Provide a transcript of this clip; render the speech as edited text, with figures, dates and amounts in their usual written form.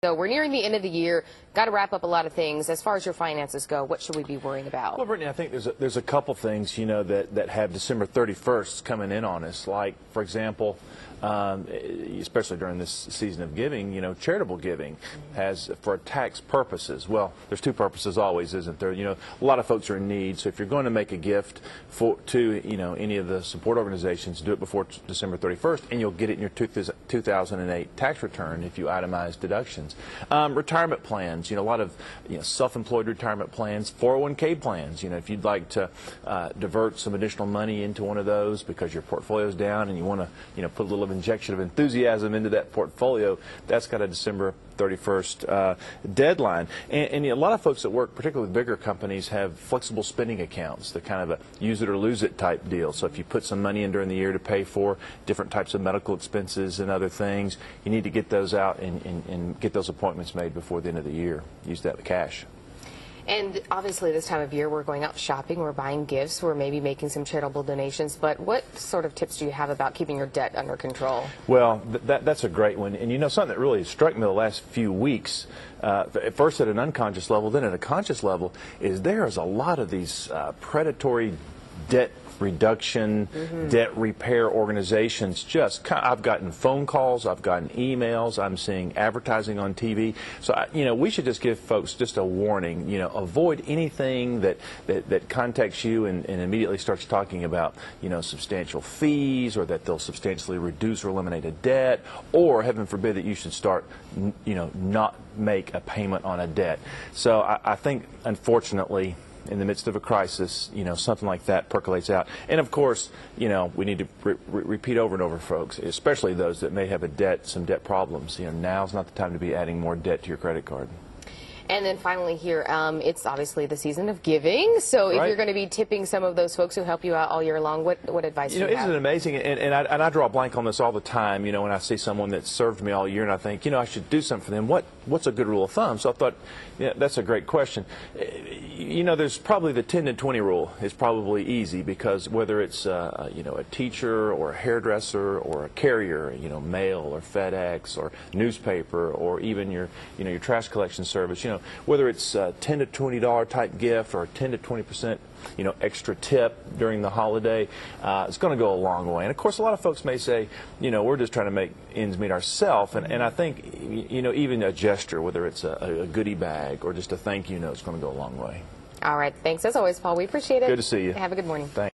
So we're nearing the end of the year. Got to wrap up a lot of things. As far as your finances go, what should we be worrying about? Well, Brittany, I think there's a couple things, that have December 31st coming in on us. Like, for example, especially during this season of giving, charitable giving has, for tax purposes, well, there's two purposes always, isn't there? A lot of folks are in need, so if you're going to make a gift to any of the support organizations, do it before December 31st, and you'll get it in your 2008 tax return if you itemize deductions. Retirement plans, a lot of self-employed retirement plans, 401k plans. If you'd like to divert some additional money into one of those because your portfolio's down and you want to put a little injection of enthusiasm into that portfolio, that's got a December 31st deadline. And a lot of folks that work, particularly with bigger companies, have flexible spending accounts, the kind of a use it or lose it type deal. So if you put some money in during the year to pay for different types of medical expenses and other things, you need to get those out and get those appointments made before the end of the year. Use that cash. And obviously this time of year we're going out shopping, we're buying gifts, we're maybe making some charitable donations, but what sort of tips do you have about keeping your debt under control? Well, that's a great one. And something that really struck me the last few weeks, at first at an unconscious level, then at a conscious level, is there's a lot of these predatory debt reduction, debt repair organizations. I've gotten phone calls, I've gotten emails, I'm seeing advertising on TV. So, we should just give folks just a warning. Avoid anything that contacts you and immediately starts talking about, substantial fees, or that they'll substantially reduce or eliminate a debt, or heaven forbid that you should start, not make a payment on a debt. So I think, unfortunately, in the midst of a crisis, something like that percolates out. And of course, we need to repeat over and over, folks, especially those that may have some debt problems. Now's not the time to be adding more debt to your credit card. And then finally here, it's obviously the season of giving. So if you're going to be tipping some of those folks who help you out all year long, what advice do you have? Isn't it amazing? And I draw a blank on this all the time, when I see someone that served me all year and I think, I should do something for them. What's a good rule of thumb? So I thought, that's a great question. There's probably the 10 to 20 rule is probably easy, because whether it's, a teacher or a hairdresser or a carrier, mail or FedEx or newspaper, or even your trash collection service, whether it's a $10 to $20 type gift or a 10 to 20% extra tip during the holiday, it's going to go a long way. And of course, a lot of folks may say, we're just trying to make ends meet ourselves. And I think, even a gesture, whether it's a goodie bag or just a thank you note, is going to go a long way. All right. Thanks as always, Paul. We appreciate it. Good to see you. Have a good morning. Thanks.